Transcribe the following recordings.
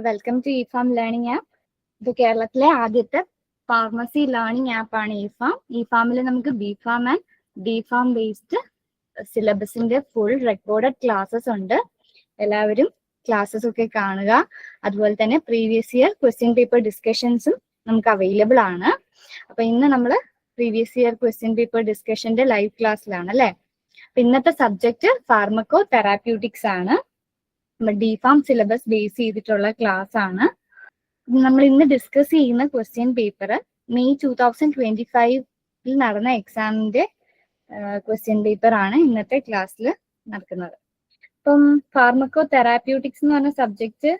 അപ്പോൾ welcome to ePharm learning app. ഇത് കേരളത്തിലെ ആദ്യത്തെ ഫാർമസി ലേണിംഗ് ആപ്പാണ് ഇഫാം. ഇഫാമിൽ നമുക്ക് ബിഫാം ആൻഡ് ഡിഫാം ബേസ്ഡ് സിലബസിന്റെ ഫുൾ റെക്കോർഡഡ് ക്ലാസ്സസ് ഉണ്ട്. എല്ലാവരും ക്ലാസ്സസ് ഒക്കെ കാണുക. അതുപോലെ തന്നെ പ്രീവിയസ് ഇയർ ക്വസ്റ്റ്യൻ പേപ്പർ ഡിസ്കഷൻസും നമുക്ക് അവൈലബിൾ ആണ്. അപ്പൊ ഇന്ന് നമ്മൾ പ്രീവിയസ് ഇയർ ക്വസ്റ്റ്യൻ പേപ്പർ ഡിസ്കഷന്റെ ലൈവ് ക്ലാസ്സിലാണ് അല്ലെ. അപ്പൊ ഇന്നത്തെ സബ്ജക്ട് ഫാർമക്കോ തെറാപ്യൂട്ടിക്സ് ആണ്. ഡിഫാം സിലബസ് ബേസ് ചെയ്തിട്ടുള്ള ക്ലാസ് ആണ്. നമ്മൾ ഇന്ന് ഡിസ്കസ് ചെയ്യുന്ന ക്വസ്റ്റ്യൻ പേപ്പർ മെയ് 2025 നടന്ന എക്സാമിന്റെ ക്വസ്റ്റ്യൻ പേപ്പർ ആണ് ഇന്നത്തെ ക്ലാസ്സിൽ നടക്കുന്നത്. അപ്പം ഫാർമക്കോ തെറാപ്യൂട്ടിക്സ് എന്ന് പറഞ്ഞ സബ്ജക്ട്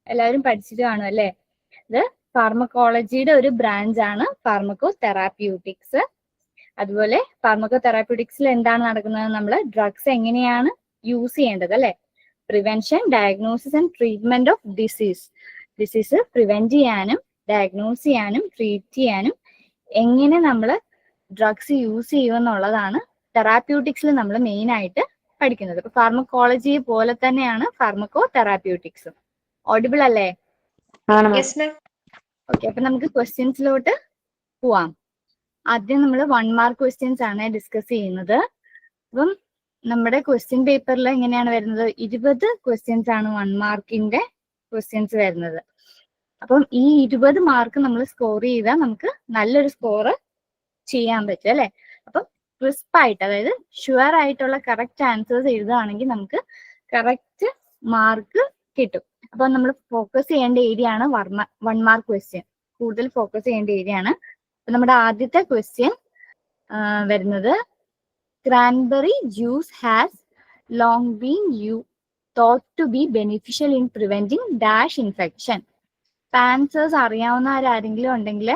എല്ലാവരും പഠിച്ചിട്ട് കാണും അല്ലേ. ഇത് ഫാർമക്കോളജിയുടെ ഒരു ബ്രാഞ്ച് ആണ് ഫാർമക്കോ തെറാപ്യൂട്ടിക്സ്. അതുപോലെ ഫാർമക്കോ തെറാപ്യൂട്ടിക്സിൽ എന്താണ് നടക്കുന്നത്, നമ്മൾ ഡ്രഗ്സ് എങ്ങനെയാണ് യൂസ് ചെയ്യേണ്ടത് അല്ലെ. Prevention, diagnosis and treatment of disease prevent ചെയ്യാനും ഡയഗ്നോസ് ചെയ്യാനും ട്രീറ്റ് ചെയ്യാനും എങ്ങനെ നമ്മൾ ഡ്രഗ്സ് യൂസ് ചെയ്യുമെന്നുള്ളതാണ് തെറാപ്യൂട്ടിക്സിൽ നമ്മൾ മെയിൻ ആയിട്ട് പഠിക്കുന്നത്. ഇപ്പൊ ഫാർമക്കോളജി പോലെ തന്നെയാണ് ഫാർമക്കോ തെറാപ്യൂട്ടിക്സും. ഓഡിബിൾ അല്ലേ? ഓക്കെ, അപ്പൊ നമുക്ക് ക്വസ്റ്റ്യൻസിലോട്ട് പോവാം. ആദ്യം നമ്മൾ 1 മാർക്ക് ക്വസ്റ്റ്യൻസ് ആണ് ഡിസ്കസ് ചെയ്യുന്നത്. അപ്പം നമ്മുടെ ക്വസ്റ്റ്യൻ പേപ്പറിൽ എങ്ങനെയാണ് വരുന്നത്, 20 ക്വസ്റ്റ്യൻസ് ആണ് 1 മാർക്കിന്റെ ക്വസ്റ്റ്യൻസ് വരുന്നത്. അപ്പം ഈ 20 മാർക്ക് നമ്മൾ സ്കോർ ചെയ്താൽ നമുക്ക് നല്ലൊരു സ്കോർ ചെയ്യാൻ പറ്റും അല്ലെ. അപ്പം ക്രിസ്പ് ആയിട്ട്, അതായത് ഷുവർ ആയിട്ടുള്ള കറക്റ്റ് ആൻസേഴ്സ് എഴുതുകയാണെങ്കിൽ നമുക്ക് കറക്റ്റ് മാർക്ക് കിട്ടും. അപ്പൊ നമ്മൾ ഫോക്കസ് ചെയ്യേണ്ട ഏരിയ ആണ് 1 മാർക്ക് ക്വസ്റ്റ്യൻ. കൂടുതൽ ഫോക്കസ് ചെയ്യേണ്ട ഏരിയ ആണ്. അപ്പൊ നമ്മുടെ ആദ്യത്തെ ക്വസ്റ്റ്യൻ വരുന്നത്, cranberry juice has long been thought to be beneficial in preventing dash infection. Answers അറിയാവുന്നവരാരെങ്കിലും ഉണ്ടെങ്കിൽ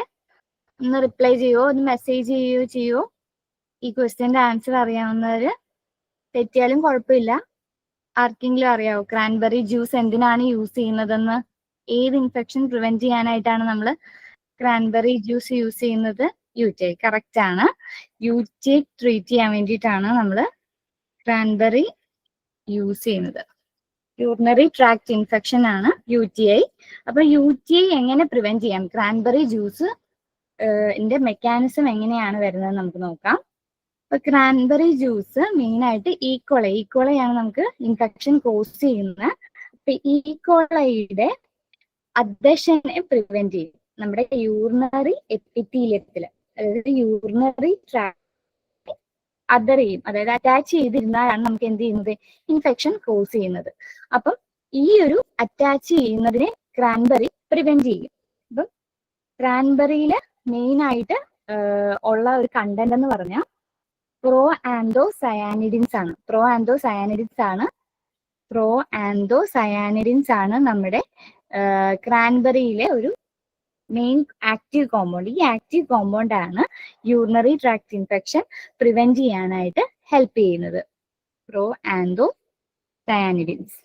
ഒന്ന് റിപ്ലൈ ചെയ്യോ, ഒന്ന് മെസ്സേജ് ചെയ്യോ. ഈ ക്വസ്റ്റ്യന്റെ ആൻസർ അറിയാവുന്നവര്, തെറ്റിയാലും കുഴപ്പമില്ല. ആർക്കെങ്കിലും അറിയാവോ ക്രാൻബെറി ജ്യൂസ് എന്തിനാണ് യൂസ് ചെയ്യുന്നതെന്ന്? ഏത് ഇൻഫെക്ഷൻ പ്രിവെന്റ് ചെയ്യാനായിട്ടാണ് നമ്മൾ ക്രാൻബെറി ജ്യൂസ് യൂസ് ചെയ്യുന്നത്? UTI കറക്റ്റ് ആണ്. UTI ട്രീറ്റ് ചെയ്യാൻ വേണ്ടിയിട്ടാണ് നമ്മൾ ക്രാൻബെറി യൂസ് ചെയ്യുന്നത്. യൂറിനറി ട്രാക്ട് ഇൻഫെക്ഷൻ ആണ് UTI. അപ്പൊ UTI എങ്ങനെ പ്രിവെന്റ് ചെയ്യാം, ക്രാൻബെറി ജ്യൂസ് ന്റെ മെക്കാനിസം എങ്ങനെയാണ് വരുന്നത് നമുക്ക് നോക്കാം. അപ്പൊ ക്രാൻബെറി ജ്യൂസ് മെയിൻ ആയിട്ട് ഈക്കോളയാണ് നമുക്ക് ഇൻഫെക്ഷൻ കോസ് ചെയ്യുന്നത്. അപ്പൊ ഈക്കോളയുടെ അഡ്ഹഷനെ പ്രിവെന്റ് ചെയ്യും നമ്മുടെ യൂറിനറി എപ്പിത്തീലിയത്തില്, അതായത് യൂറിനറി ട്രാക്ട് അദർ ചെയ്യും, അതായത് അറ്റാച്ച് ചെയ്തിരുന്നാലാണ് നമുക്ക് എന്ത് ചെയ്യുന്നത്, ഇൻഫെക്ഷൻ കോസ് ചെയ്യുന്നത്. അപ്പം ഈ ഒരു അറ്റാച്ച് ചെയ്യുന്നതിനെ ക്രാൻബെറി പ്രിവെന്റ് ചെയ്യും. അപ്പം ക്രാൻബെറിയില് മെയിൻ ആയിട്ട് ഉള്ള ഒരു കണ്ടന്റ് എന്ന് പറഞ്ഞാൽ പ്രോ ആൻഡോസയാനിഡിൻസ് ആണ് നമ്മുടെ ക്രാൻബെറിയിലെ ഒരു മെയിൻ ആക്റ്റീവ് കോമ്പൗണ്ട്. ഈ ആക്റ്റീവ് കോമ്പൗണ്ട് ആണ് യൂറിനറി ട്രാക്ട് ഇൻഫെക്ഷൻ പ്രിവെന്റ് ചെയ്യാനായിട്ട് ഹെൽപ്പ് ചെയ്യുന്നത്, പ്രോ ആൻഡോസയാനിഡിൻസ്.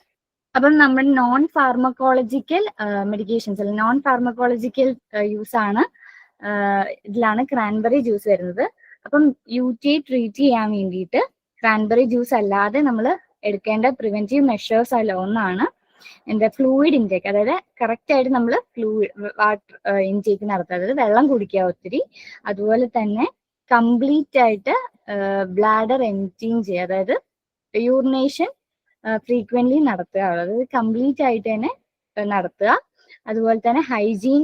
അപ്പം നമ്മുടെ നോൺ ഫാർമക്കോളജിക്കൽ മെഡിക്കേഷൻസ് അല്ലെങ്കിൽ നോൺ ഫാർമക്കോളജിക്കൽ യൂസ് ആണ് ഇതിലാണ് ക്രാൻബെറി ജ്യൂസ് വരുന്നത്. അപ്പം UTI ട്രീറ്റ് ചെയ്യാൻ വേണ്ടിയിട്ട് ക്രാൻബെറി ജ്യൂസ് അല്ലാതെ നമ്മൾ എടുക്കേണ്ട പ്രിവെന്റീവ് മെഷേഴ്സ് അല്ല ഒന്നാണ് ഫ്ലൂയിഡ് ഇൻടേക്ക്, അതായത് കറക്റ്റ് ആയിട്ട് നമ്മൾ വാട്ടർ ഇൻടേക്ക് നടത്തുക, അതായത് വെള്ളം കുടിക്കുക ഒത്തിരി. അതുപോലെ തന്നെ കംപ്ലീറ്റ് ആയിട്ട് ബ്ലാഡർ എംപ്റ്റിങ് ചെയ്യുക, അതായത് യൂറിനേഷൻ ഫ്രീക്വന്റ്ലി നടത്തുക, അതായത് കംപ്ലീറ്റ് ആയിട്ട് തന്നെ നടത്തുക. അതുപോലെ തന്നെ ഹൈജീൻ,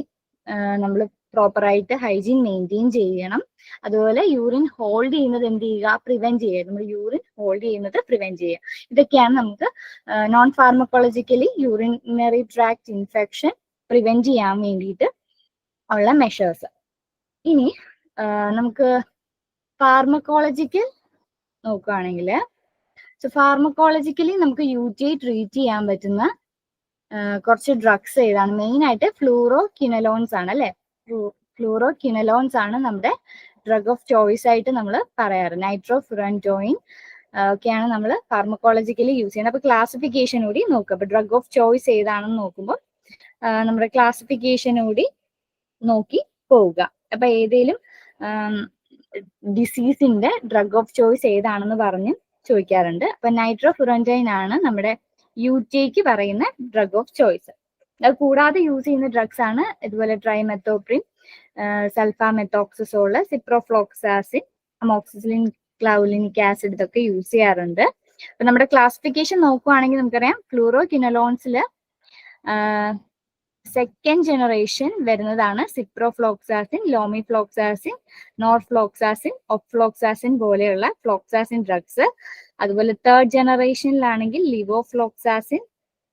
നമ്മൾ പ്രോപ്പറായിട്ട് ഹൈജീൻ മെയിൻറ്റെയിൻ ചെയ്യണം. അതുപോലെ യൂറിൻ ഹോൾഡ് ചെയ്യുന്നത് എന്ത് ചെയ്യുക, പ്രിവെന്റ് ചെയ്യുക. നമ്മൾ യൂറിൻ ഹോൾഡ് ചെയ്യുന്നത് പ്രിവെന്റ് ചെയ്യുക. ഇതൊക്കെയാണ് നമുക്ക് non pharmacologically urinary tract infection prevent ചെയ്യാൻ വേണ്ടിയിട്ട് ഉള്ള മെഷേഴ്സ്. ഇനി നമുക്ക് ഫാർമക്കോളജിക്കൽ നോക്കുകയാണെങ്കിൽ, ഫാർമക്കോളജിക്കലി നമുക്ക് UTI ട്രീറ്റ് ചെയ്യാൻ പറ്റുന്ന കുറച്ച് ഡ്രഗ്സ് ഏതാണ്? മെയിൻ ആയിട്ട് ഫ്ലൂറോക്വിനലോൺസ് ആണ് അല്ലെ. ഫ്ലൂറോക്വിനലോൺസ് ആണ് നമ്മുടെ ഡ്രഗ് ഓഫ് ചോയ്സ് ആയിട്ട് നമ്മൾ പറയാറ്. നൈട്രോഫുറൻറ്റോയിൻ ഒക്കെയാണ് നമ്മൾ ഫാർമക്കോളജിക്കലി യൂസ് ചെയ്യുന്നത്. അപ്പൊ ക്ലാസിഫിക്കേഷൻ കൂടി നോക്കുക. അപ്പൊ ഡ്രഗ് ഓഫ് ചോയ്സ് ഏതാണെന്ന് നോക്കുമ്പോൾ നമ്മുടെ ക്ലാസിഫിക്കേഷൻ കൂടി നോക്കി പോവുക. അപ്പൊ ഏതെങ്കിലും ഡിസീസിന്റെ ഡ്രഗ് ഓഫ് ചോയ്സ് ഏതാണെന്ന് പറഞ്ഞ് ചോദിക്കാറുണ്ട്. അപ്പൊ നൈട്രോഫുറൻറ്റോയിൻ ആണ് നമ്മുടെ UTIക്ക് പറയുന്ന ഡ്രഗ് ഓഫ് ചോയ്സ്. അത് കൂടാതെ യൂസ് ചെയ്യുന്ന ഡ്രഗ്സ് ആണ് ഇതുപോലെ ട്രൈമെത്തോപ്രിൻ, സൾഫാമെത്തോക്സസോള്, സിപ്രോഫ്ലോക്സാസിൻ, അമോക്സിസിലിൻ, ക്ലൗലിനിക് ആസിഡ് ഇതൊക്കെ യൂസ് ചെയ്യാറുണ്ട്. അപ്പൊ നമ്മുടെ ക്ലാസിഫിക്കേഷൻ നോക്കുവാണെങ്കിൽ നമുക്കറിയാം ഫ്ലൂറോകിനലോൺസില് സെക്കൻഡ് ജനറേഷൻ വരുന്നതാണ് സിപ്രോഫ്ലോക്സാസിൻ, ലോമിഫ്ലോക്സാസിൻ, നോർഫ്ലോക്സാസിൻ, ഒഫ്ലോക്സാസിൻ പോലെയുള്ള ഫ്ലോക്സാസിൻ ഡ്രഗ്സ്. അതുപോലെ തേർഡ് ജനറേഷനിലാണെങ്കിൽ ലിവോഫ്ലോക്സാസിൻ,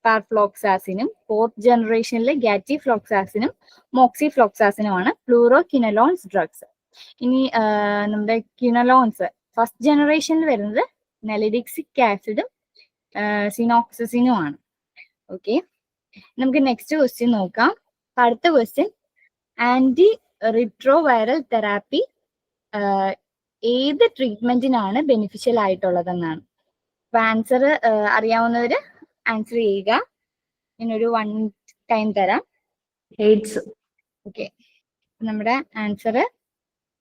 പാർഫ്ലോക്സാസിനും, ഫോർത്ത് ജനറേഷനിൽ ഗാറ്റിഫ്ലോക്സാസിനും മോക്സിഫ്ലോക്സാസിനുമാണ് ഫ്ലൂറോകിനലോൺസ് ഡ്രഗ്സ്. ഇനി നമ്മുടെ കിനലോൺസ് ഫസ്റ്റ് ജനറേഷനിൽ വരുന്നത് നെലിഡിക്സിക് ആസിഡും സിനോക്സിസിനും ആണ്. ഓക്കെ, നമുക്ക് നെക്സ്റ്റ് ക്വസ്റ്റ്യൻ നോക്കാം. അടുത്ത ക്വസ്റ്റ്യൻ, ആന്റി റിട്രോവൈറൽ തെറാപ്പി ഏത് ട്രീറ്റ്മെന്റിനാണ് ബെനിഫിഷ്യൽ ആയിട്ടുള്ളതെന്നാണ്. അപ്പൊ ആൻസർ അറിയാവുന്നവര് ആൻസർ ചെയ്യുക. ഞാനൊരു 1 ടൈം തരാം. എയ്ഡ്സ്. ഓക്കെ, നമ്മുടെ ആൻസർ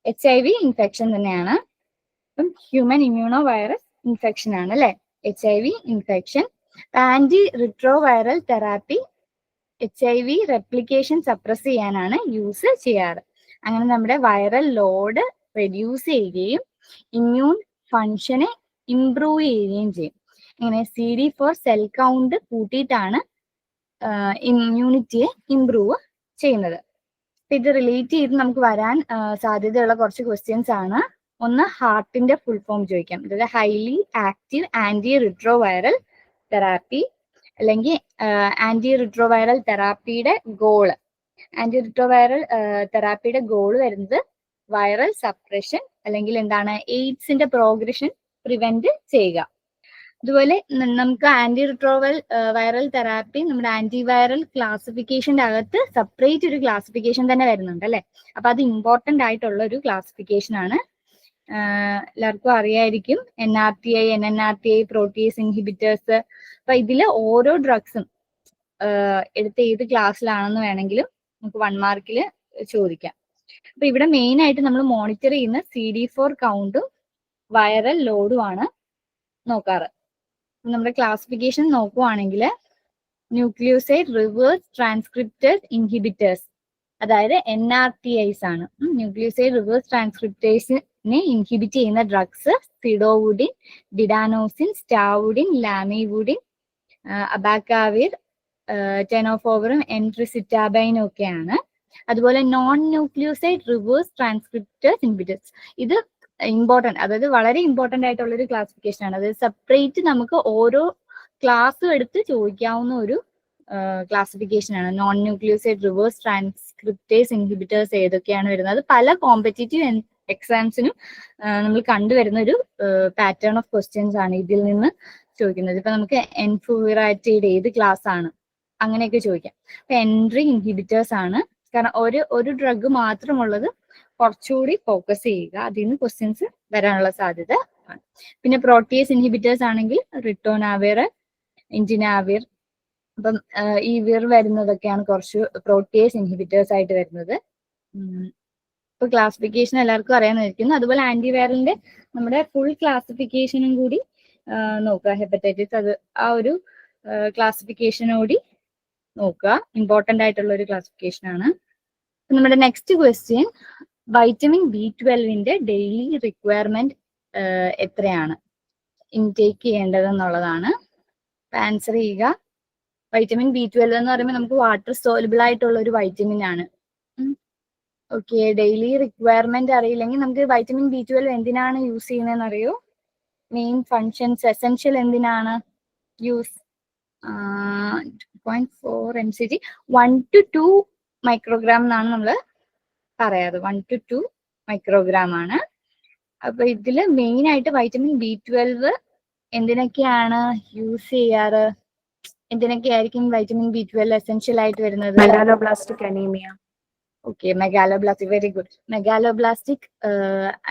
HIV ഇൻഫെക്ഷൻ തന്നെയാണ്. അപ്പം ഹ്യൂമൻ ഇമ്മ്യൂണോ വൈറസ് ഇൻഫെക്ഷൻ ആണ് അല്ലെ HIV infection. Anti retroviral therapy HIV replication suppress ചെയ്യാനാണ് യൂസ് ചെയ്യാറ്. അങ്ങനെ നമ്മുടെ വൈറൽ ലോഡ് റെഡ്യൂസ് ചെയ്യുകയും ഇമ്മ്യൂൺ ഫങ്ഷനെ ഇംപ്രൂവ് ചെയ്യുകയും ചെയ്യും. ഇങ്ങനെ CD4 സെൽ കൗണ്ട് കൂട്ടിയിട്ടാണ് ഇമ്മ്യൂണിറ്റിയെ ഇംപ്രൂവ് ചെയ്യുന്നത്. ഇത് റിലേറ്റ് ചെയ്ത് നമുക്ക് വരാൻ സാധ്യതയുള്ള കുറച്ച് ക്വസ്റ്റ്യൻസ് ആണ്. ഒന്ന്, ഹാർട്ടിന്റെ ഫുൾ ഫോം ചോദിക്കാം. അതായത് highly active anti retroviral therapy, അല്ലെങ്കിൽ ആന്റി റിട്രോവൈറൽ തെറാപ്പിയുടെ ഗോള്. ആന്റി റിട്രോവൈറൽ തെറാപ്പിയുടെ ഗോള് വരുന്നത് വൈറൽ സപ്രഷൻ അല്ലെങ്കിൽ എന്താണ് എയ്ഡ്സിന്റെ പ്രോഗ്രഷൻ പ്രിവെന്റ് ചെയ്യുക. അതുപോലെ നമുക്ക് ആന്റി വൈറൽ തെറാപ്പി നമ്മുടെ ആന്റിവൈറൽ ക്ലാസിഫിക്കേഷന്റെ അകത്ത് സെപ്പറേറ്റ് ഒരു ക്ലാസിഫിക്കേഷൻ തന്നെ വരുന്നുണ്ട് അല്ലെ. അപ്പൊ അത് ഇമ്പോർട്ടന്റ് ആയിട്ടുള്ള ഒരു ക്ലാസിഫിക്കേഷൻ ആണ്. എല്ലാവർക്കും അറിയായിരിക്കും NRTI, NNRTI, പ്രോട്ടീസ് ഇൻഹിബിറ്റേഴ്സ്. അപ്പൊ ഇതില് ഓരോ ഡ്രഗ്സും എടുത്ത ഏത് ക്ലാസ്സിലാണെന്ന് വേണമെങ്കിലും നമുക്ക് 1 മാർക്കിൽ ചോദിക്കാം. അപ്പൊ ഇവിടെ മെയിൻ ആയിട്ട് നമ്മൾ മോണിറ്റർ ചെയ്യുന്ന CD4 കൗണ്ടും വൈറൽ ലോഡും ആണ് നോക്കാറ്. നമ്മുടെ ക്ലാസിഫിക്കേഷൻ നോക്കുവാണെങ്കിൽ ന്യൂക്ലിയോസൈഡ് റിവേഴ്സ് ട്രാൻസ്ക്രിപ്റ്റേസ് ഇൻഹിബിറ്റേഴ്സ്, അതായത് NRTIs ആണ്. ന്യൂക്ലിയോസൈഡ് റിവേഴ്സ് ട്രാൻസ്ക്രിപ്റ്റേസിനെ ഇൻഹിബിറ്റ് ചെയ്യുന്ന ഡ്രഗ്സ് സിഡോവുഡിൻ, ഡിഡാനോസിൻ, സ്റ്റാവുഡിൻ, ലാമിവുഡിൻ, അബാക്കാവിർ, ടെനോഫോവറും എൻട്രിസിറ്റാബൈനും ഒക്കെയാണ്. അതുപോലെ non nucleoside reverse transcriptase inhibitors, ഇത് ഇമ്പോർട്ടൻറ്റ്, അതായത് വളരെ ഇമ്പോർട്ടൻ്റ് ആയിട്ടുള്ള ഒരു ക്ലാസിഫിക്കേഷൻ ആണ്. അതായത് സെപ്പറേറ്റ് നമുക്ക് ഓരോ ക്ലാസ്സും എടുത്ത് ചോദിക്കാവുന്ന ഒരു ക്ലാസിഫിക്കേഷൻ ആണ്. Non nucleoside reverse transcriptase inhibitors ഏതൊക്കെയാണ് വരുന്നത്, അത് പല കോമ്പറ്റേറ്റീവ് എക്സാംസിനും നമ്മൾ കണ്ടുവരുന്ന ഒരു പാറ്റേൺ ഓഫ് ക്വസ്റ്റ്യൻസ് ആണ് ഇതിൽ നിന്ന് ചോദിക്കുന്നത്. ഇപ്പൊ നമുക്ക് എൻഫുറാറ്റൈഡ് ഏത് ക്ലാസ് ആണ് അങ്ങനെയൊക്കെ ചോദിക്കാം. അപ്പൊ എൻട്രി ഇൻഹിബിറ്റേഴ്സ് ആണ്. കാരണം ഒരു ഡ്രഗ് മാത്രമുള്ളത് കുറച്ചുകൂടി ഫോക്കസ് ചെയ്യുക, അതിൽ നിന്ന് ക്വസ്റ്റ്യൻസ് വരാനുള്ള സാധ്യത ആണ്. പിന്നെ പ്രോട്ടിയേസ് ഇൻഹിബിറ്റേഴ്സ് ആണെങ്കിൽ റിട്ടോനാവിർ, ഇൻറ്റിനാവിർ. അപ്പം ഈ വിർ വരുന്നതൊക്കെയാണ് കുറച്ച് പ്രോട്ടിയേസ് ഇൻഹിബിറ്റേഴ്സ് ആയിട്ട് വരുന്നത്. ഇപ്പൊ ക്ലാസിഫിക്കേഷൻ എല്ലാവർക്കും അറിയാമെന്നിരിക്കുന്നു. അതുപോലെ ആന്റിവൈറലിന്റെ നമ്മുടെ ഫുൾ ക്ലാസിഫിക്കേഷനും കൂടി നോക്കുക. ഹെപ്പറ്റൈറ്റിസ്, അത് ആ ഒരു ക്ലാസിഫിക്കേഷനോടി നോക്കുക. ഇമ്പോർട്ടൻ്റ് ആയിട്ടുള്ള ഒരു ക്ലാസിഫിക്കേഷൻ ആണ്. നമ്മുടെ നെക്സ്റ്റ് ക്വസ്റ്റ്യൻ, വൈറ്റമിൻ B12ന്റെ ഡെയിലി റിക്വയർമെന്റ് എത്രയാണ് ഇൻടേക്ക് ചെയ്യേണ്ടതെന്നുള്ളതാണ്. ആൻസർ ചെയ്യുക. വൈറ്റമിൻ B12 എന്ന് പറയുമ്പോൾ നമുക്ക് വാട്ടർ സോലുബിൾ ആയിട്ടുള്ള ഒരു വൈറ്റമിൻ ആണ്. ഓക്കെ, ഡെയിലി റിക്വയർമെന്റ് അറിയില്ലെങ്കിൽ നമുക്ക് വൈറ്റമിൻ B12 എന്തിനാണ് യൂസ് ചെയ്യുന്നതെന്ന് അറിയോ? മെയിൻ ഫങ്ഷൻസ്, എസെൻഷ്യൽ എന്തിനാണ് യൂസ്? 2.4 mcg, 1 to 2 മൈക്രോഗ്രാം എന്നാണ് നമ്മൾ പറയാറ്. 1 to 2 മൈക്രോഗ്രാം ആണ്. അപ്പൊ ഇതില് മെയിൻ ആയിട്ട് വൈറ്റമിൻ B12 എന്തിനൊക്കെയാണ് യൂസ് ചെയ്യാറ്? എന്തിനൊക്കെ ആയിരിക്കും വൈറ്റമിൻ B12 എസെൻഷ്യൽ ആയിട്ട് വരുന്നത്? Megaloblastic anaemia. Okay, megaloblastic, very good. Megaloblastic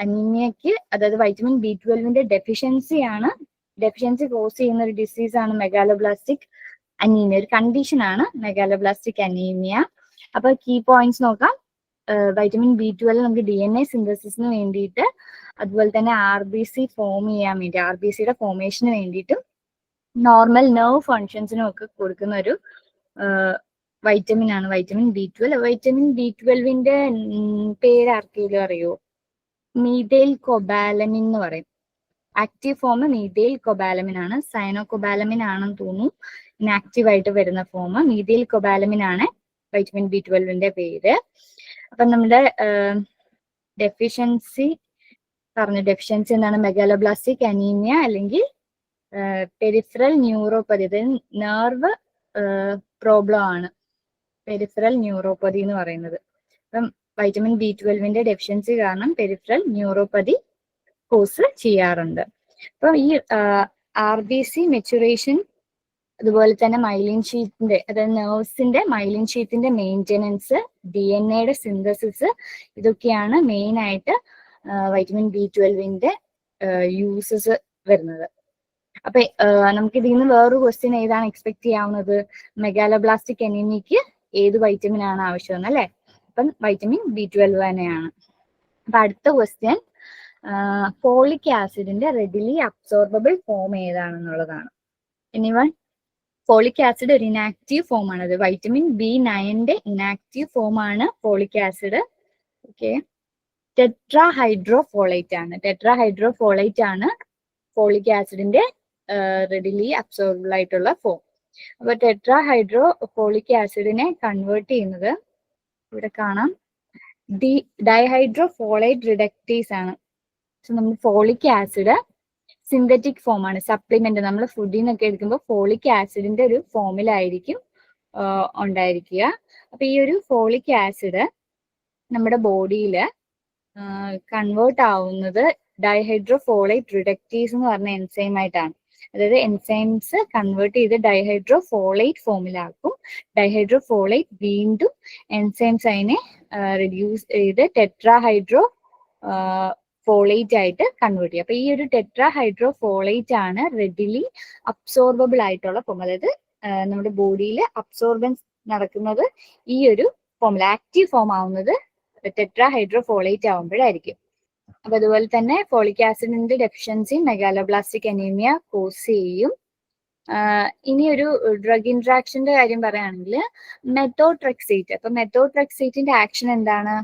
അനീമിയക്ക്, അതായത് വൈറ്റമിൻ B12ന്റെ ഡെഫിഷ്യൻസി കോസ് ചെയ്യുന്ന ഒരു ഡിസീസ് ആണ് മെഗാലോബ്ലാസ്റ്റിക് അനീമിയ. ഒരു കണ്ടീഷൻ ആണ് മെഗാലോബ്ലാസ്റ്റിക് അനീമിയ. അപ്പൊ കീ പോയിന്റ്സ് നോക്കാം. വൈറ്റമിൻ B12 നമുക്ക് DNA സിന്തസിസിന് വേണ്ടിയിട്ട്, അതുപോലെ തന്നെ RBC ഫോം ചെയ്യാൻ വേണ്ടി, RBCയുടെ ഫോർമേഷന് വേണ്ടിയിട്ടും നോർമൽ നെർവ് ഫങ്ഷൻസിനും ഒക്കെ കൊടുക്കുന്ന ഒരു വൈറ്റമിൻ ആണ്, വൈറ്റമിൻ B12. വൈറ്റമിൻ B12ന്റെ പേര് ആർക്കെങ്കിലും അറിയോ? മീഥൈൽ കൊബാലമിൻ എന്ന് പറയും. ആക്റ്റീവ് ഫോം മീഥൈൽ കൊബാലമിൻ ആണ്. സൈനോകൊബാലമിൻ ആണെന്ന് തോന്നുന്നു ഇനാക്റ്റീവ് ആയിട്ട് വരുന്ന ഫോം. മീഥൈൽ കൊബാലമിൻ ആണ് വൈറ്റമിൻ B12ന്റെ പേര്. അപ്പൊ നമ്മുടെ ഡെഫിഷ്യൻസി പറഞ്ഞു. ഡെഫിഷ്യൻസി എന്താണ്? മെഗാലോബ്ലാസ്റ്റിക് അനീമിയ അല്ലെങ്കിൽ പെരിഫറൽ ന്യൂറോപ്പതി, അതായത് നെർവ് പ്രോബ്ലം ആണ് പെരിഫറൽ ന്യൂറോപ്പതി എന്ന് പറയുന്നത്. അപ്പം വൈറ്റമിൻ B12ന്റെ ഡെഫിഷ്യൻസി കാരണം പെരിഫറൽ ന്യൂറോപ്പതി കോസ് ചെയ്യാറുണ്ട്. അപ്പൊ ഈ RBC മെച്ചുറേഷൻ, അതുപോലെ തന്നെ മൈലിൻ ഷീറ്റിന്റെ, അതായത് നെർവ്സിന്റെ മൈലിൻ ഷീറ്റിന്റെ മെയിൻ്റെനൻസ്, DNA സിന്തസിസ്, ഇതൊക്കെയാണ് മെയിൻ ആയിട്ട് വൈറ്റമിൻ B12ന്റെ യൂസസ് വരുന്നത്. അപ്പൊ നമുക്ക് ഇതിൽ നിന്ന് വേറൊരു ക്വസ്റ്റ്യൻ ഏതാണ് എക്സ്പെക്ട് ചെയ്യാവുന്നത്? മെഗാലോബ്ലാസ്റ്റിക് അനീമിയക്ക് ഏത് വൈറ്റമിൻ ആണ് ആവശ്യം അല്ലെ? അപ്പം വൈറ്റമിൻ B12 തന്നെയാണ്. അപ്പൊ അടുത്ത ക്വസ്റ്റ്യൻ ഫോളിക് ആസിഡിന്റെ റെഡിലി അബ്സോർബിൾ ഫോം ഏതാണെന്നുള്ളതാണ്. എനിവൺ? ഫോളിക് ആസിഡ് ഒരു ഇനാക്റ്റീവ് ഫോം ആണ്. അത് വൈറ്റമിൻ B9ന്റെ ഇനാക്റ്റീവ് ഫോം ആണ് ഫോളിക് ആസിഡ്. ഓക്കെ, ടെട്രാഹൈഡ്രോഫോളേറ്റ് ആണ്. ടെട്രാഹൈഡ്രോഫോളേറ്റ് ആണ് ഫോളിക് ആസിഡിന്റെ റെഡിലി അബ്സോർബിൾ ആയിട്ടുള്ള ഫോം. അപ്പൊ ടെട്രാഹൈഡ്രോഫോളിക് ആസിഡിനെ കൺവേർട്ട് ചെയ്യുന്നത് ഇവിടെ കാണാം, ഡൈഹൈഡ്രോഫോളേറ്റ് റിഡക്റ്റീസ് ആണ്. സോ നമ്മൾ ഫോളിക് ആസിഡ് സിന്തറ്റിക് ഫോം ആണ്. സപ്ലിമെന്റ് നമ്മൾ ഫുഡിൽ നിന്നൊക്കെ എടുക്കുമ്പോൾ ഫോളിക് ആസിഡിന്റെ ഒരു ഫോമിലായിരിക്കും ഉണ്ടായിരിക്കുക. അപ്പൊ ഈ ഒരു ഫോളിക് ആസിഡ് നമ്മുടെ ബോഡിയിൽ കൺവേർട്ട് ആവുന്നത് ഡൈഹൈഡ്രോഫോളേറ്റ് റിഡക്റ്റീസ് എന്ന് പറഞ്ഞ എൻസൈമായിട്ടാണ്. അതായത് എൻസൈംസ് കൺവേർട്ട് ചെയ്ത് ഡൈഹൈഡ്രോഫോളേറ്റ് ഫോമിലാക്കും. ഡൈഹൈഡ്രോഫോളേറ്റ് വീണ്ടും എൻസൈംസ് അതിനെ റിഡ്യൂസ് ചെയ്ത് ടെട്രാഹൈഡ്രോ ഫോളേറ്റ് ആയിട്ട് കൺവേർട്ട് ചെയ്യും. അപ്പൊ ഈ ഒരു ടെട്രാഹൈഡ്രോഫോളേറ്റ് ആണ് റെഡിലി അബ്സോർബിൾ ആയിട്ടുള്ള ഫോം. അതായത് നമ്മുടെ ബോഡിയിൽ അബ്സോർബൻസ് നടക്കുന്നത് ഈ ഒരു ഫോമിൽ, ആക്റ്റീവ് ഫോം ആവുന്നത് ടെട്രാഹൈഡ്രോഫോളേറ്റ് ആവുമ്പോഴായിരിക്കും. അപ്പൊ അതുപോലെ തന്നെ ഫോളിക് ആസിഡിന്റെ ഡെഫിഷ്യൻസി മെഗാലോബ്ലാസ്റ്റിക് അനീമിയ കോസ് ചെയ്യും. ഇനി ഒരു ഡ്രഗ് ഇന്ററാക്ഷന്റെ കാര്യം പറയുകയാണെങ്കിൽ മെത്തോട്രെക്സേറ്റ്. അപ്പൊ മെത്തോട്രെക്സേറ്റിന്റെ ആക്ഷൻ എന്താണ്?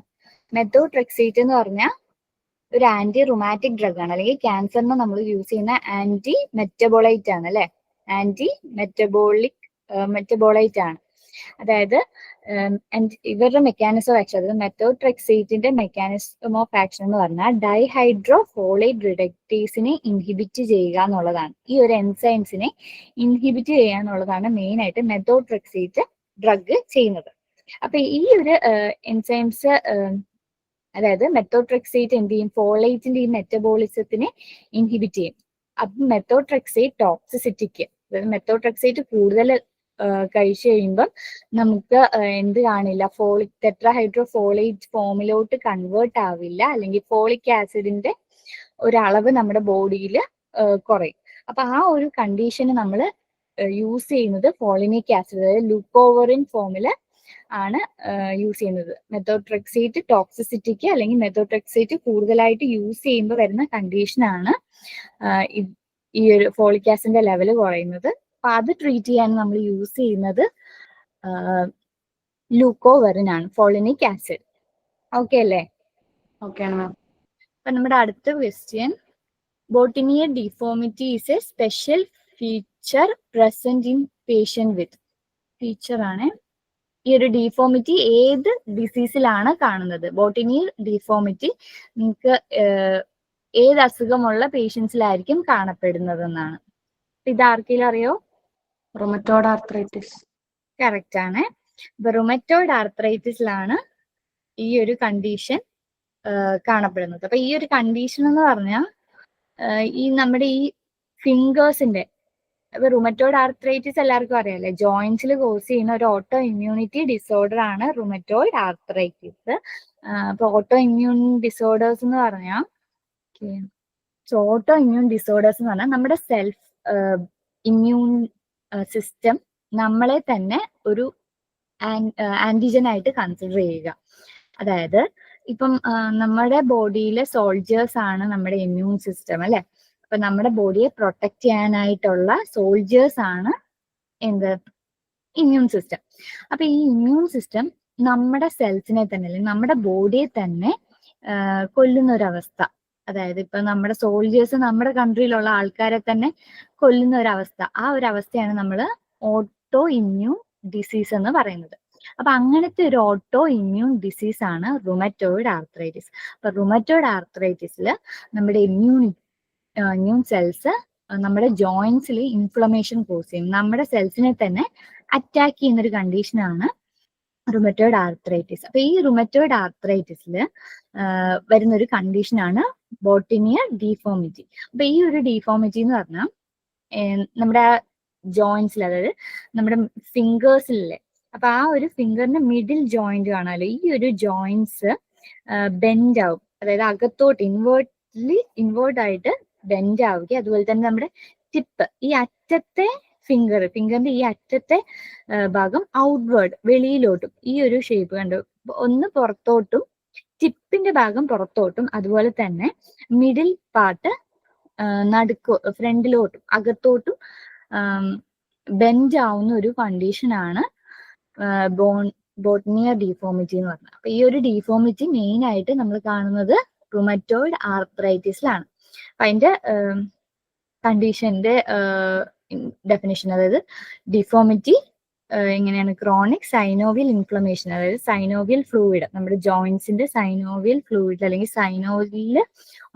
മെത്തോട്രെക്സേറ്റ് എന്ന് പറഞ്ഞാൽ ഒരു ആന്റി റുമാറ്റിക് ഡ്രഗ് ആണ്, അല്ലെങ്കിൽ ക്യാൻസറിന് നമ്മൾ യൂസ് ചെയ്യുന്ന ആന്റി മെറ്റബോളൈറ്റ് ആണ് അല്ലെ. ആന്റി മെറ്റബോളൈറ്റ് ആണ്. അതായത് ഇവരുടെ മെക്കാനിസം ഓഫ് ആക്ഷൻ, അതായത് മെത്തോട്രെക്സേറ്റിന്റെ മെക്കാനിസം ഓഫ് ആക്ഷൻ എന്ന് പറഞ്ഞാൽ ഡൈഹൈഡ്രോഫോളേറ്റ് റിഡക്റ്റീസിനെ ഇൻഹിബിറ്റ് ചെയ്യുക എന്നുള്ളതാണ്. ഈ ഒരു എൻസൈംസിനെ ഇൻഹിബിറ്റ് ചെയ്യുക എന്നുള്ളതാണ് മെയിൻ ആയിട്ട് മെത്തോട്രെക്സേറ്റ് ഡ്രഗ് ചെയ്യുന്നത്. അപ്പൊ ഈ ഒരു എൻസൈംസ്, അതായത് മെത്തോട്രെക്സേറ്റ് എന്ത് ചെയ്യും? ഫോളേറ്റിന്റെ ഈ മെറ്റബോളിസത്തിനെ ഇൻഹിബിറ്റ് ചെയ്യും. അപ്പം മെത്തോട്രെക്സേറ്റ് ടോക്സിസിറ്റിക്ക്, അതായത് മെത്തോട്രെക്സേറ്റ് കൂടുതൽ കഴിച്ചു കഴിയുമ്പം നമുക്ക് എന്ത് കാണില്ല? ടെട്രാഹൈഡ്രോഫോളേറ്റ് ഫോമിലോട്ട് കൺവേർട്ട് ആവില്ല, അല്ലെങ്കിൽ ഫോളിക് ആസിഡിന്റെ ഒരളവ് നമ്മുടെ ബോഡിയിൽ കുറയും. അപ്പൊ ആ ഒരു കണ്ടീഷന് നമ്മൾ യൂസ് ചെയ്യുന്നത് ഫോളിനിക് ആസിഡ്, അതായത് ലുക്കോവറിൻ ഫോമില് ആണ് യൂസ് ചെയ്യുന്നത്. മെത്തോട്രെക്സേറ്റ് ടോക്സിസിറ്റിക്ക് അല്ലെങ്കിൽ മെത്തോട്രെക്സേറ്റ് കൂടുതലായിട്ട് യൂസ് ചെയ്യുമ്പോൾ വരുന്ന കണ്ടീഷനാണ് ഈ ഒരു ഫോളിക് ആസിഡിന്റെ ലെവല് കുറയുന്നത്. അപ്പൊ അത് ട്രീറ്റ് ചെയ്യാൻ നമ്മൾ യൂസ് ചെയ്യുന്നത് ലുക്കോവറിൻ ആണ്, ഫോളിനിക് ആസിഡ്. ഓക്കെ അല്ലേ? Okay, ma'am. അപ്പൊ നമ്മുടെ അടുത്ത question, boutonniere deformity is a special feature present in patient with. Feature ആണ്. ഈ ഒരു ഡിഫോമിറ്റി ഏത് ഡിസീസിലാണ് കാണുന്നത്? ബോട്ടിനിയൽ ഡിഫോമിറ്റി നിങ്ങൾക്ക് ഏത് അസുഖമുള്ള പേഷ്യൻസിലായിരിക്കും കാണപ്പെടുന്നതെന്നാണ്. ഇത് ആർക്കെങ്കിലും അറിയോ? Rheumatoid arthritis. കറക്റ്റ് ആണ്. റുമറ്റോയ്ഡ് ആർത്രൈറ്റിസിലാണ് ഈ ഒരു കണ്ടീഷൻ കാണപ്പെടുന്നത്. അപ്പൊ ഈ ഒരു കണ്ടീഷൻ എന്ന് പറഞ്ഞാൽ ഈ നമ്മുടെ ഈ ഫിംഗേഴ്സിന്റെ, അപ്പൊ റുമറ്റോയ്ഡ് ആർത്രൈറ്റിസ് എല്ലാവർക്കും അറിയാലേ, ജോയിന്റ്സിൽ കോസ് ചെയ്യുന്ന ഒരു ഓട്ടോ ഇമ്മ്യൂണിറ്റി ഡിസോർഡർ ആണ് റുമറ്റോയ്ഡ് ആർത്രൈറ്റിസ്. അപ്പൊ ഓട്ടോ ഇമ്മ്യൂൺ ഡിസോർഡേഴ്സ് എന്ന് പറഞ്ഞാൽ, ഓട്ടോ ഇമ്മ്യൂൺ ഡിസോർഡേഴ്സ് എന്ന് പറഞ്ഞാൽ നമ്മുടെ സെൽഫ് ഇമ്മ്യൂൺ സിസ്റ്റം നമ്മളെ തന്നെ ഒരു ആന്റിജൻ ആയിട്ട് കൺസിഡർ ചെയ്യുക. അതായത് ഇപ്പം നമ്മുടെ ബോഡിയിലെ സോൾജേഴ്സ് ആണ് നമ്മുടെ ഇമ്മ്യൂൺ സിസ്റ്റം അല്ലെ. അപ്പൊ നമ്മുടെ ബോഡിയെ പ്രൊട്ടക്ട് ചെയ്യാനായിട്ടുള്ള സോൾജേഴ്സ് ആണ് എന്ത്? Immune system. അപ്പൊ ഈ ഇമ്മ്യൂൺ സിസ്റ്റം നമ്മുടെ സെൽസിനെ തന്നെ അല്ലെങ്കിൽ നമ്മുടെ ബോഡിയെ തന്നെ കൊല്ലുന്ന ഒരവസ്ഥ. അതായത് ഇപ്പൊ നമ്മുടെ സോൾജേഴ്സ് നമ്മുടെ കൺട്രിയിലുള്ള ആൾക്കാരെ തന്നെ കൊല്ലുന്ന ഒരവസ്ഥ. ആ ഒരു അവസ്ഥയാണ് നമ്മൾ ഓട്ടോ ഇമ്മ്യൂൺ ഡിസീസ് എന്ന് പറയുന്നത്. അപ്പൊ അങ്ങനത്തെ ഒരു ഓട്ടോ ഇമ്മ്യൂൺ ഡിസീസ് ആണ് റുമറ്റോയിഡ് ആർത്രൈറ്റിസ്. അപ്പൊ റുമറ്റോയിഡ് ആർത്രൈറ്റിസിൽ നമ്മുടെ ഇമ്മ്യൂൺ സെൽസ് നമ്മുടെ ജോയിന്റ്സിൽ ഇൻഫ്ലമേഷൻ കോസ് ചെയ്യും. നമ്മുടെ സെൽസിനെ തന്നെ അറ്റാക്ക് ചെയ്യുന്ന ഒരു കണ്ടീഷനാണ് റുമറ്റോയിഡ് ആർത്രൈറ്റിസ്. അപ്പൊ ഈ റുമറ്റോയിഡ് ആർത്രൈറ്റിസിൽ വരുന്ന ഒരു കണ്ടീഷനാണ് ബോട്ടിനിയർ ഡീഫോമിറ്റി. അപ്പൊ ഈ ഒരു ഡീഫോമിറ്റി എന്ന് പറഞ്ഞാൽ നമ്മുടെ ജോയിന്റ്സിൽ, അതായത് നമ്മുടെ ഫിംഗേഴ്സിലെ, അപ്പൊ ആ ഒരു ഫിംഗറിന്റെ മിഡിൽ ജോയിന്റ് കാണാമല്ലോ, ഈ ഒരു ജോയിന്റ്സ് ബെൻഡ് ആവും. അതായത് അകത്തോട്ട് ഇൻവേർട്ട് ആയിട്ട് ബെൻഡ് ആവുക. അതുപോലെ തന്നെ നമ്മുടെ ടിപ്പ്, ഈ അറ്റത്തെ ഫിംഗറിന്റെ ഈ അറ്റത്തെ ഭാഗം ഔട്ട്വേർഡ്, വെളിയിലോട്ടും, ഈ ഒരു ഷേപ്പ് കണ്ടു, ഒന്ന് പുറത്തോട്ടും ടിപ്പിന്റെ ഭാഗം പുറത്തോട്ടും, അതുപോലെ തന്നെ മിഡിൽ പാർട്ട് ഫ്രണ്ടിലോട്ടും അകത്തോട്ടും ബെൻഡ് ആവുന്ന ഒരു കണ്ടീഷനാണ് ബോട്ടനിയർ ഡീഫോമിറ്റി എന്ന് പറഞ്ഞത്. അപ്പൊ ഈ ഒരു ഡീഫോമിറ്റി മെയിൻ ആയിട്ട് നമ്മൾ കാണുന്നത് റുമറ്റോയിഡ് ആർത്രൈറ്റിസിലാണ്. അപ്പൊ അതിന്റെ കണ്ടീഷന്റെ ഡെഫിനിഷൻ, അതായത് ഡിഫോമിറ്റി എങ്ങനെയാണ്, ക്രോണിക് സൈനോവിയൽ ഇൻഫ്ലമേഷൻ, അതായത് സൈനോവിയൽ ഫ്ലൂയിഡ്, നമ്മുടെ ജോയിന്റ്സിന്റെ സൈനോവിയൽ ഫ്ലൂയിഡ് അല്ലെങ്കിൽ സൈനോവിയൽ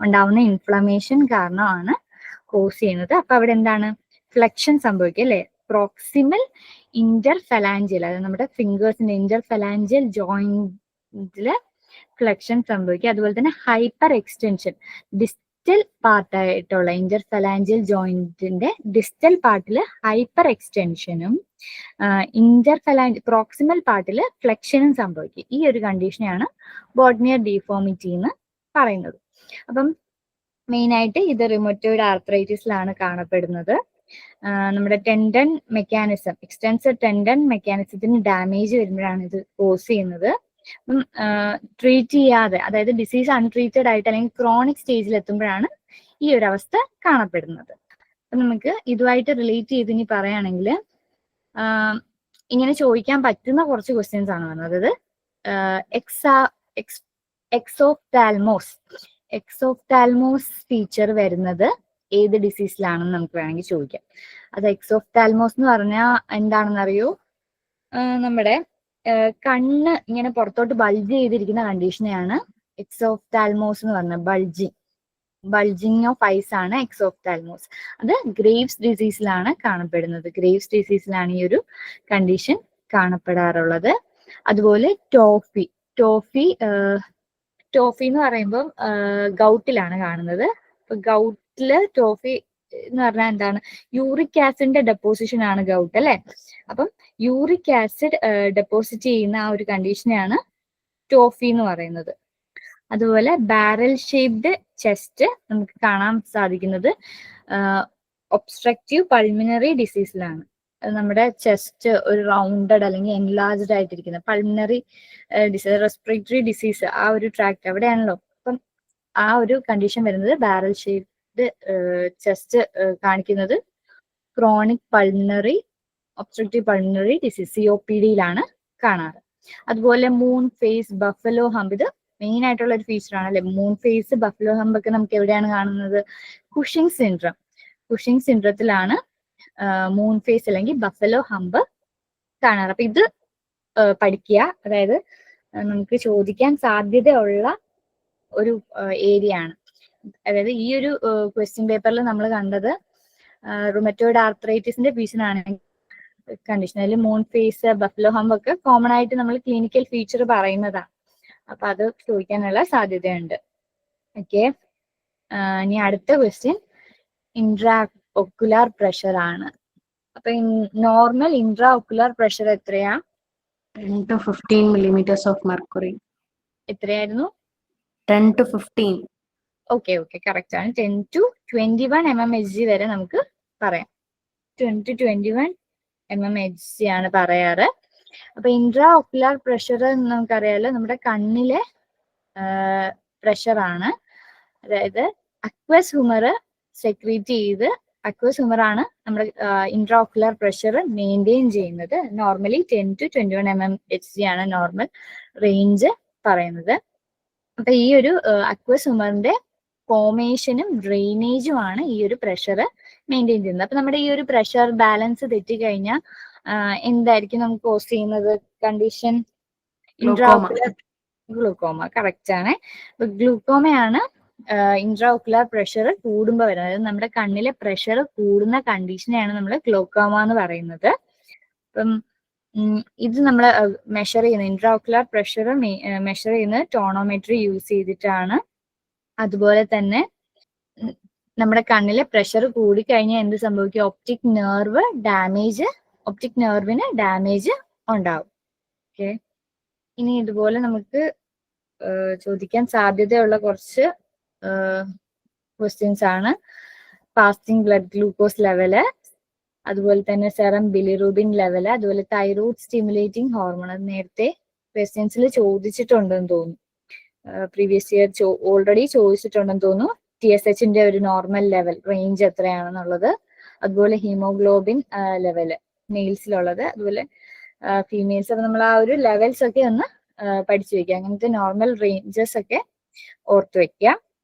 ഉണ്ടാവുന്ന ഇൻഫ്ലമേഷൻ കാരണമാണ് കോസ് ചെയ്യുന്നത്. അപ്പൊ അവിടെ എന്താണ്, ഫ്ലെക്ഷൻ സംഭവിക്കുക അല്ലെ, പ്രോക്സിമൽ ഇന്റർഫലാഞ്ചിയൽ, അതായത് നമ്മുടെ ഫിംഗേഴ്സിന്റെ ഇന്റർഫലാഞ്ചിയൽ ജോയിന്റില് ഫ്ലെക്ഷൻ സംഭവിക്കുക. അതുപോലെ തന്നെ ഹൈപ്പർ എക്സ്റ്റൻഷൻ, ഡിസ്റ്റൽ പാർട്ടായിട്ടുള്ള ഇന്റർഫലാഞ്ചിയൽ ജോയിന്റിന്റെ ഡിസ്റ്റൽ പാർട്ടിൽ ഹൈപ്പർ എക്സ്റ്റൻഷനും പ്രോക്സിമൽ പാർട്ടിൽ ഫ്ലെക്ഷനും സംഭവിക്കും. ഈ ഒരു കണ്ടീഷനെയാണ് ബോട്ടനിയർ ഡീഫോമിറ്റി എന്ന് പറയുന്നത്. അപ്പം മെയിൻ ആയിട്ട് ഇത് റുമറ്റോയിഡ് ആർത്രൈറ്റിസിലാണ് കാണപ്പെടുന്നത്. നമ്മുടെ ടെൻഡൻ മെക്കാനിസം, എക്സ്റ്റൻസർ ടെൻഡൻ മെക്കാനിസത്തിന് ഡാമേജ് വരുമ്പോഴാണ് ഇത് കോസ് ചെയ്യുന്നത്. ട്രീറ്റ് ചെയ്യാതെ, അതായത് ഡിസീസ് അൺട്രീറ്റഡ് ആയിട്ട് അല്ലെങ്കിൽ ക്രോണിക് സ്റ്റേജിൽ എത്തുമ്പോഴാണ് ഈ ഒരു അവസ്ഥ കാണപ്പെടുന്നത്. അപ്പൊ നമുക്ക് ഇതുമായിട്ട് റിലേറ്റ് ചെയ്ത് ഇനി പറയുകയാണെങ്കിൽ ഇങ്ങനെ ചോദിക്കാൻ പറ്റുന്ന കുറച്ച് ക്വസ്റ്റ്യൻസ് ആണ് വന്നത്. അതായത് എക്സോഫ്താൽമോസ് ഫീച്ചർ വരുന്നത് ഏത് ഡിസീസിലാണെന്ന് നമുക്ക് വേണമെങ്കിൽ ചോദിക്കാം. അത് എക്സോഫ്താൽമോസ് എന്ന് പറഞ്ഞാൽ എന്താണെന്ന് അറിയോ, നമ്മുടെ കണ്ണ് ഇങ്ങനെ പുറത്തോട്ട് ബൾജ് ചെയ്തിരിക്കുന്ന കണ്ടീഷനെയാണ് എക്സോഫ്താൽമോസ് എന്ന് പറഞ്ഞത്. ബൾജിങ് ഓഫ് ഐസ് ആണ് എക്സോഫ്താൽമോസ്. അത് ഗ്രേവ്സ് ഡിസീസിലാണ് കാണപ്പെടുന്നത്. ഗ്രേവ്സ് ഡിസീസിലാണ് ഈ ഒരു കണ്ടീഷൻ കാണപ്പെടാറുള്ളത്. അതുപോലെ ടോഫി എന്ന് പറയുമ്പോൾ ഗൗട്ടിലാണ് കാണുന്നത്. അപ്പൊ ഗൗട്ടില് ടോഫി എന്ന് പറഞ്ഞാൽ എന്താണ്, യൂറിക് ആസിഡിന്റെ ഡെപ്പോസിഷൻ ആണ് ഗൗട്ട് അല്ലെ. അപ്പം യൂറിക് ആസിഡ് ഡെപ്പോസിറ്റ് ചെയ്യുന്ന ആ ഒരു കണ്ടീഷനെയാണ് ടോഫി എന്ന് പറയുന്നത്. അതുപോലെ ബാരൽ ഷേപ്ഡ് ചെസ്റ്റ് നമുക്ക് കാണാൻ സാധിക്കുന്നത് ഒബ്സ്ട്രക്റ്റീവ് പൾമിനറി ഡിസീസിലാണ്. നമ്മുടെ ചെസ്റ്റ് ഒരു റൗണ്ടഡ് അല്ലെങ്കിൽ എൻലാർജ്ഡ് ആയിട്ടിരിക്കുന്ന പൾമിനറി ഡിസീസ്, റെസ്പിറേറ്ററി ഡിസീസ്, ആ ഒരു ട്രാക്ട് അവിടെയാണല്ലോ. അപ്പം ആ ഒരു കണ്ടീഷൻ വരുന്നത് ബാരൽ ഷേപ്ഡ് ചെസ്റ്റ് കാണിക്കുന്നത് chronic pulmonary obstructive pulmonary disease COPD-യിലാണ് കാണാറ്. അതുപോലെ മൂൺ ഫേസ്, ബഫലോ ഹംപ്, ഇത് മെയിൻ ആയിട്ടുള്ള ഒരു ഫീച്ചർ ആണ് അല്ലെ. മൂൺ ഫേസ്, ബഫലോ ഹംപ് ഒക്കെ നമുക്ക് എവിടെയാണ് കാണുന്നത്, കുഷിംഗ് സിൻഡ്രത്തിലാണ് മൂൺ ഫേസ് അല്ലെങ്കിൽ ബഫലോ ഹംപ് കാണാറ്. അപ്പൊ ഇത് പഠിക്കുക, അതായത് നമുക്ക് ചോദിക്കാൻ സാധ്യതയുള്ള ഒരു ഏരിയ ആണ്. അതായത് ഈ ഒരു ക്വസ്റ്റ്യൻ പേപ്പറിൽ നമ്മൾ കണ്ടത് റുമറ്റോയിഡ് ആർത്രൈറ്റിസിന്റെ കണ്ടീഷൻ, അതിൽ മൂൺ ഫേസ്, ബഫലോ ഹംപ് ഒക്കെ കോമൺ ആയിട്ട് നമ്മൾ ക്ലിനിക്കൽ ഫീച്ചർ പറയുന്നതാണ്. അപ്പൊ അത് ചോദിക്കാനുള്ള സാധ്യതയുണ്ട്. ഓക്കെ, ഇനി അടുത്ത ക്വസ്റ്റ്യൻ ഇൻട്രാ ഒക്കുലാർ പ്രഷർ ആണ്. അപ്പൊ നോർമൽ ഇൻട്രാ ഒക്കുലാർ പ്രഷർ എത്രയാ? 10 to 15 millimeters of mercury. എത്രയായിരുന്നു? 10 to 15. ഓക്കെ, കറക്റ്റ് ആണ്. 10 to 21 mmHg വരെ നമുക്ക് പറയാം. 10 to 21 mmHg ആണ് പറയാറ്. അപ്പൊ ഇൻട്രാ ഒക്കുലാർ പ്രഷർ നമുക്കറിയാലോ, നമ്മുടെ കണ്ണിലെ പ്രഷർ ആണ്. അതായത് അക്വസ് ഹ്യൂമർ സെക്രീറ്റ് ചെയ്ത് അക്വസ് ഹ്യൂമർ ആണ് നമ്മുടെ ഇൻട്രാഓക്കുലർ പ്രഷർ മെയിൻറ്റെയിൻ ചെയ്യുന്നത്. നോർമലി 10 to 21 mmHg ആണ് നോർമൽ റേഞ്ച് പറയുന്നത്. അപ്പൊ ഈ ഒരു അക്വസ് ഹ്യൂമറിന്റെ ഫോമേഷനും ഡ്രെയിനേജും ആണ് ഈ ഒരു പ്രഷർ മെയിൻറ്റെയിൻ ചെയ്യുന്നത്. അപ്പൊ നമ്മുടെ ഈ ഒരു പ്രഷർ ബാലൻസ് തെറ്റിക്കഴിഞ്ഞാൽ എന്തായിരിക്കും നമുക്ക് കോസ് ചെയ്യുന്നത് കണ്ടീഷൻ? ഇൻട്രാഓക്കുലർ ഗ്ലൂക്കോമ. കറക്റ്റ് ആണ്. ഗ്ലൂക്കോമയാണ് ഇൻട്രാഓക്കുലർ പ്രഷർ കൂടുമ്പോൾ വരുന്നത്. അതായത് നമ്മുടെ കണ്ണിലെ പ്രഷർ കൂടുന്ന കണ്ടീഷനെയാണ് നമ്മൾ ഗ്ലൂക്കോമ എന്ന് പറയുന്നത്. അപ്പം ഇത് നമ്മൾ മെഷർ ചെയ്യുന്നത് ഇൻട്രാഓക്കുലർ പ്രഷർ മെഷർ ചെയ്യുന്നത് ടോണോമെട്രി യൂസ് ചെയ്തിട്ടാണ്. അതുപോലെ തന്നെ നമ്മുടെ കണ്ണിലെ പ്രഷർ കൂടിക്കഴിഞ്ഞാൽ എന്ത് സംഭവിക്കും? ഒപ്റ്റിക് നെർവിന് ഡാമേജ് ഉണ്ടാവും. ഓക്കെ, ഇനി ഇതുപോലെ നമുക്ക് ചോദിക്കാൻ സാധ്യതയുള്ള കുറച്ച് ക്വസ്റ്റ്യൻസ് ആണ്. ഫാസ്റ്റിംഗ് ബ്ലഡ് ഗ്ലൂക്കോസ് ലെവല്, അതുപോലെ തന്നെ സെറം ബിലിറൂബിൻ ലെവല്, അതുപോലെ തൈറോയ്ഡ് സ്റ്റിമുലേറ്റിംഗ് ഹോർമോൺ. അത് നേരത്തെ ക്വസ്റ്റ്യൻസിൽ ചോദിച്ചിട്ടുണ്ടെന്ന് തോന്നുന്നു. പ്രീവിയസ് ഇയർ ഓൾറെഡി ചോദിച്ചിട്ടുണ്ടെന്ന് തോന്നുന്നു. TSHന്റെ ഒരു നോർമൽ ലെവൽ റേഞ്ച് എത്രയാണെന്നുള്ളത്, അതുപോലെ ഹീമോഗ്ലോബിൻ ലെവല് മെയിൽസിലുള്ളത്, അതുപോലെ ഫീമെയിൽസ്. അപ്പൊ നമ്മൾ ആ ഒരു ലെവൽസ് ഒക്കെ ഒന്ന് പഠിച്ചു വെക്കുക. അങ്ങനത്തെ നോർമൽ റേഞ്ചസ് ഒക്കെ ഓർത്ത് വെക്കുക.